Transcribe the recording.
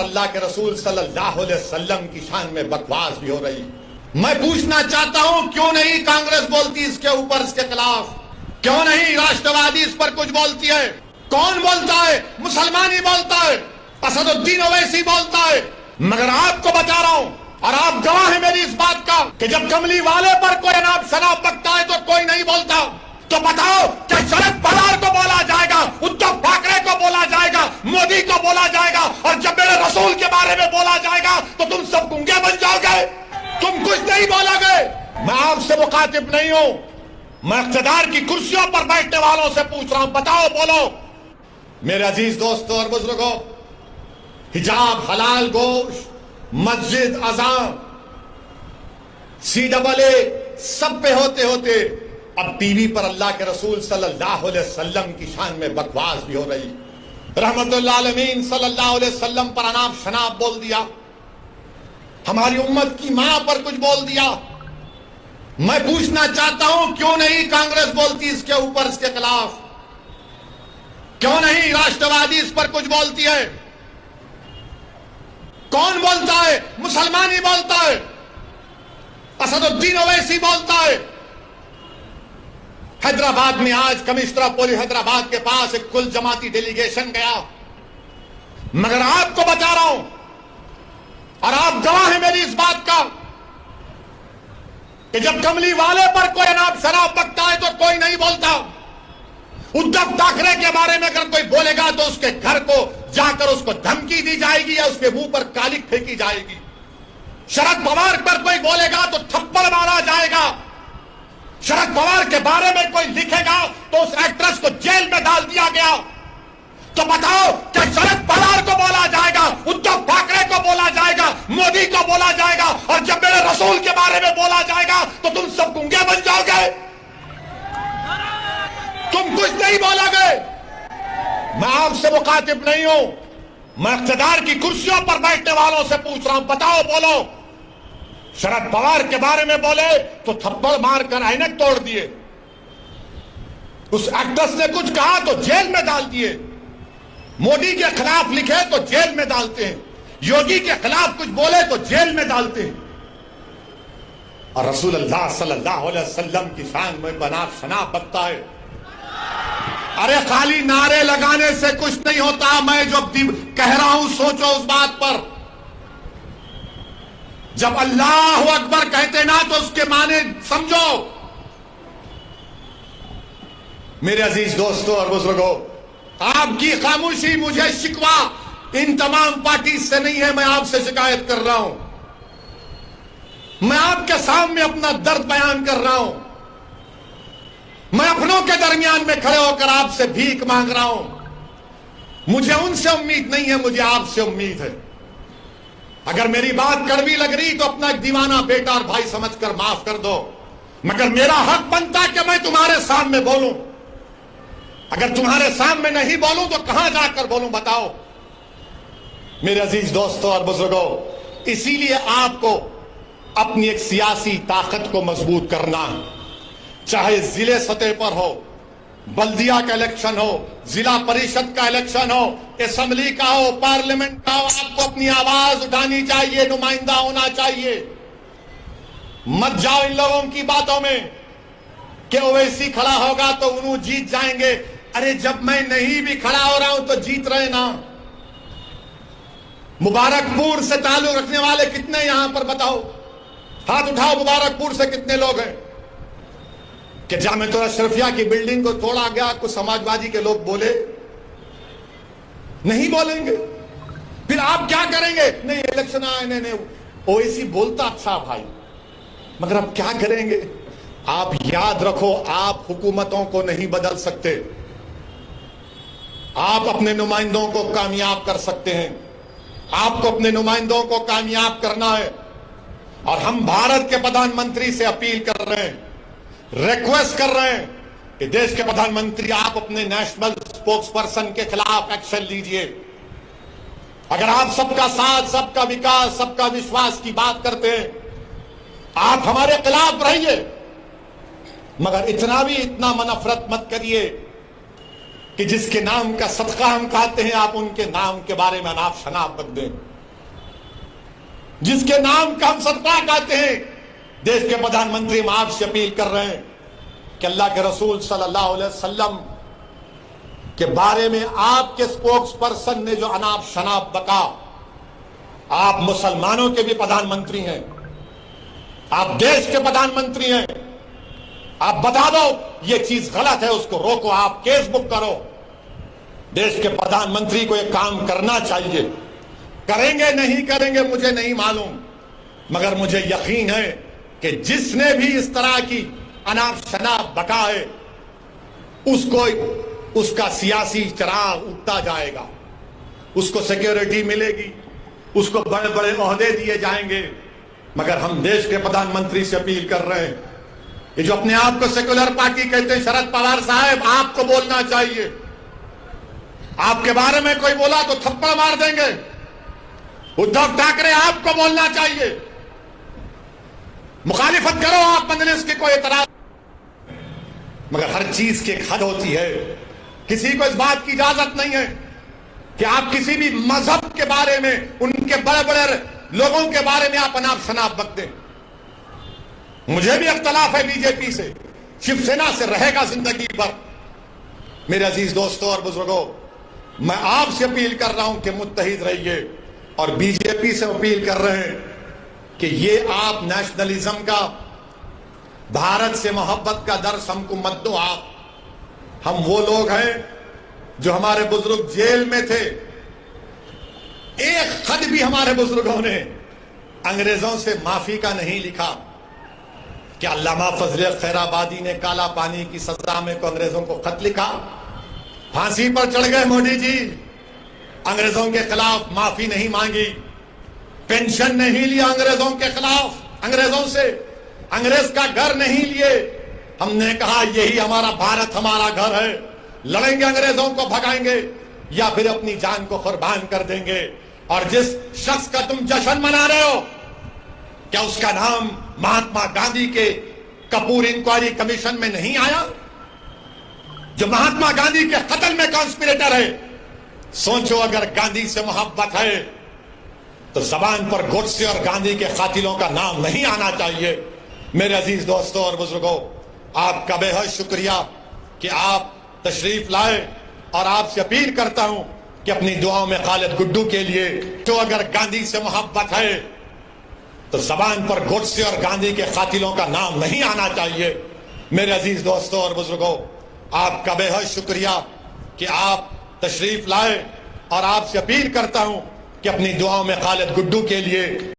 अल्लाह के रसूल सल्लल्लाहु अलैहि वसल्लम की शान में बकवास भी हो रही। मैं पूछना चाहता हूं क्यों नहीं कांग्रेस बोलती इसके ऊपर, इसके खिलाफ? क्यों नहीं राष्ट्रवादी इस पर कुछ बोलती है? कौन बोलता है? मुसलमान ही बोलता है, असदुद्दीन ओवैसी बोलता है। मगर आपको बता रहा हूं और आप गवाह हैं मेरी इस बात का कि जब कमली वाले पर कोई अनाप शनाप बकता है तो कोई नहीं बोलता। तो बताओ क्या शरद पवार को बोला जाएगा, उद्धव ठाकरे को बोला जाएगा, मोदी को बोला जाएगा, और जब मेरे रसूल के बारे में बोला जाएगा तो तुम सब गूंगे बन जाओगे, तुम कुछ नहीं बोलोगे। मैं आपसे मुखातिब नहीं हूं, मैं इख्तिदार की कुर्सियों पर बैठने वालों से पूछ रहा हूं, बताओ बोलो। मेरे अजीज दोस्तों और बुजुर्गों, हिजाब, हलाल गोश्त, मस्जिद, अजान, CAA सब पे होते होते अब टीवी पर अल्लाह के रसूल सल्लल्लाहु अलैहि वसल्लम की शान में बकवास भी हो रही। रहमतुल्लिल आलमीन सल्लल्लाहु अलैहि वसल्लम पर अनाप शनाप बोल दिया, हमारी उम्मत की मां पर कुछ बोल दिया। मैं पूछना चाहता हूं क्यों नहीं कांग्रेस बोलती इसके ऊपर, इसके खिलाफ? क्यों नहीं राष्ट्रवादी इस पर कुछ बोलती है? कौन बोलता है? मुसलमान ही बोलता है, असदुद्दीन ओवैसी बोलता है। हैदराबाद में आज कमिश्नर ऑफ पुलिस हैदराबाद के पास एक कुल जमाती डेलीगेशन गया। मगर आपको बता रहा हूं और आप गवाह हैं मेरी इस बात का कि जब कमली वाले पर कोई अनाप शनाप बकता है तो कोई नहीं बोलता। उद्धव ठाकरे के बारे में अगर कोई बोलेगा तो उसके घर को जाकर उसको धमकी दी जाएगी या उसके मुंह पर कालिक फेंकी जाएगी। शरद पवार पर कोई बोलेगा तो थप्पड़ मारा जाएगा। शरद पवार के बारे में कोई लिखेगा तो उस एक्ट्रेस को जेल में डाल दिया गया। तो बताओ क्या शरद पवार को बोला जाएगा, उद्धव ठाकरे को बोला जाएगा, मोदी को बोला जाएगा, और जब मेरे रसूल के बारे में बोला जाएगा तो तुम सब गूंगे बन जाओगे, तुम कुछ नहीं बोलोगे। मैं आपसे मुखातिब नहीं हूं, मैं इख्तिदार की कुर्सियों पर बैठने वालों से पूछ रहा हूं, बताओ बोलो। शरद पवार के बारे में बोले तो थप्पड़ मारकर ऐनक तोड़ दिए, उस एक्ट्रेस ने कुछ कहा तो जेल में डाल दिए, मोदी के खिलाफ लिखे तो जेल में डालते हैं, योगी के खिलाफ कुछ बोले तो जेल में डालते हैं, और रसूलुल्लाह सल्लल्लाहु अलैहि वसल्लम की शान में अनाप शनाप बकता है। अरे खाली नारे लगाने से कुछ नहीं होता। मैं जो कह रहा हूं सोचो उस बात पर। जब अल्लाह अकबर कहते ना तो उसके माने समझो। मेरे अजीज दोस्तों और बुजुर्गों, आपकी खामोशी मुझे शिकवा इन तमाम पार्टी से नहीं है, मैं आपसे शिकायत कर रहा हूं। मैं आपके सामने अपना दर्द बयान कर रहा हूं। मैं अपनों के दरमियान में खड़े होकर आपसे भीख मांग रहा हूं। मुझे उनसे उम्मीद नहीं है, मुझे आपसे उम्मीद है। अगर मेरी बात कड़वी लग रही तो अपना एक दीवाना बेटा और भाई समझकर माफ कर दो, मगर मेरा हक बनता है कि मैं तुम्हारे सामने बोलूं। अगर तुम्हारे सामने नहीं बोलूं तो कहां जाकर बोलूं, बताओ। मेरे अजीज दोस्तों और बुजुर्गों, इसीलिए आपको अपनी एक सियासी ताकत को मजबूत करना है। चाहे जिले सतह पर हो, बल्दिया का इलेक्शन हो, जिला परिषद का इलेक्शन हो, असेंबली का हो, पार्लियामेंट का हो, आपको अपनी आवाज उठानी चाहिए, नुमाइंदा होना चाहिए। मत जाओ इन लोगों की बातों में कि ओवैसी खड़ा होगा तो उन्होंने जीत जाएंगे। अरे जब मैं नहीं भी खड़ा हो रहा हूं तो जीत रहे ना। मुबारकपुर से ताल्लुक रखने वाले कितने यहां पर बताओ, हाथ उठाओ। मुबारकपुर से कितने लोग हैं कि जामे तो अशरफिया की बिल्डिंग को तोड़ा गया, कुछ समाजवादी के लोग बोले? नहीं बोलेंगे। फिर आप क्या करेंगे? नहीं इलेक्शन आए, नहीं ओवैसी बोलता अच्छा भाई, मगर अब क्या करेंगे? आप याद रखो, आप हुकूमतों को नहीं बदल सकते, आप अपने नुमाइंदों को कामयाब कर सकते हैं। आपको अपने नुमाइंदों को कामयाब करना है। और हम भारत के प्रधानमंत्री से अपील कर रहे हैं, रिक्वेस्ट कर रहे हैं कि देश के प्रधानमंत्री आप अपने नेशनल स्पोक्स पर्सन के खिलाफ एक्शन लीजिए। अगर आप सबका साथ, सबका विकास, सबका विश्वास की बात करते हैं, आप हमारे खिलाफ रहिए, मगर इतना नफरत मत करिए कि जिसके नाम का सदका हम खाते हैं आप उनके नाम के बारे में अनाप शनाप बक दें। जिसके नाम का हम सदका कहते हैं, देश के प्रधानमंत्री हम आपसे अपील कर रहे हैं कि अल्लाह के रसूल सल्लल्लाहु अलैहि वसल्लम के बारे में आपके स्पोक्स पर्सन ने जो अनाप शनाप बका, आप मुसलमानों के भी प्रधानमंत्री हैं, आप देश के प्रधानमंत्री हैं, आप बता दो ये चीज गलत है, उसको रोको, आप केस बुक करो। देश के प्रधानमंत्री को एक काम करना चाहिए। करेंगे नहीं करेंगे मुझे नहीं मालूम, मगर मुझे यकीन है कि जिसने भी इस तरह की अनाप शनाप बका है उसको उसका सियासी चराग उठता जाएगा, उसको सिक्योरिटी मिलेगी, उसको बड़े बड़े ओहदे दिए जाएंगे। मगर हम देश के प्रधानमंत्री से अपील कर रहे हैं, ये जो अपने आप को सेक्युलर पार्टी कहते हैं, शरद पवार साहब आपको बोलना चाहिए। आपके बारे में कोई बोला तो थप्पड़ मार देंगे। उद्धव ठाकरे आपको बोलना चाहिए, मुखालिफत करो आप मजलिस की, कोई एतराज, मगर हर चीज की एक हद होती है। किसी को इस बात की इजाजत नहीं है कि आप किसी भी मजहब के बारे में, उनके बड़े बड़े लोगों के बारे में आप अनाप शनाप बक दें। मुझे भी इख्तलाफ है बीजेपी से, शिवसेना से रहेगा जिंदगी भर। मेरे अजीज दोस्तों और बुजुर्गों, मैं आपसे अपील कर रहा हूं कि मुत्तहिद रहिए, और बीजेपी से अपील कर रहे हैं कि ये आप नेशनलिज्म का, भारत से मोहब्बत का दर्स हमको मत दो। आप, हम वो लोग हैं जो हमारे बुजुर्ग जेल में थे, एक खत भी हमारे बुजुर्गों ने अंग्रेजों से माफी का नहीं लिखा। क्या अल्लामा फजल खैराबादी ने काला पानी की सजा में को अंग्रेजों को खत लिखा? फांसी पर चढ़ गए मोदी जी, अंग्रेजों के खिलाफ माफी नहीं मांगी, पेंशन नहीं लिया अंग्रेजों के खिलाफ, अंग्रेजों से अंग्रेज का घर नहीं लिए। हमने कहा यही हमारा भारत, हमारा घर है, लड़ेंगे, अंग्रेजों को भगाएंगे या फिर अपनी जान को कुर्बान कर देंगे। और जिस शख्स का तुम जश्न मना रहे हो, क्या उसका नाम महात्मा गांधी के कपूर इंक्वायरी कमीशन में नहीं आया, जो महात्मा गांधी के कत्ल में कॉन्स्पिरेटर है? सोचो, अगर गांधी से मोहब्बत है तो जबान पर गोडसे और गांधी के कातिलों का नाम नहीं आना चाहिए। मेरे अजीज दोस्तों और बुजुर्गों, आपका बेहद शुक्रिया कि आप तशरीफ लाए, और आपसे अपील करता हूं कि अपनी दुआओं में खालिद गुड्डू के लिए, तो अगर गांधी से मोहब्बत है तो जबान पर गोडसे और गांधी के कातिलों का नाम नहीं आना चाहिए। मेरे अजीज दोस्तों और बुजुर्गों, आपका बेहद शुक्रिया कि आप तशरीफ लाए, और आपसे अपील करता हूं कि अपनी दुआओं में खालिद गुड्डू के लिए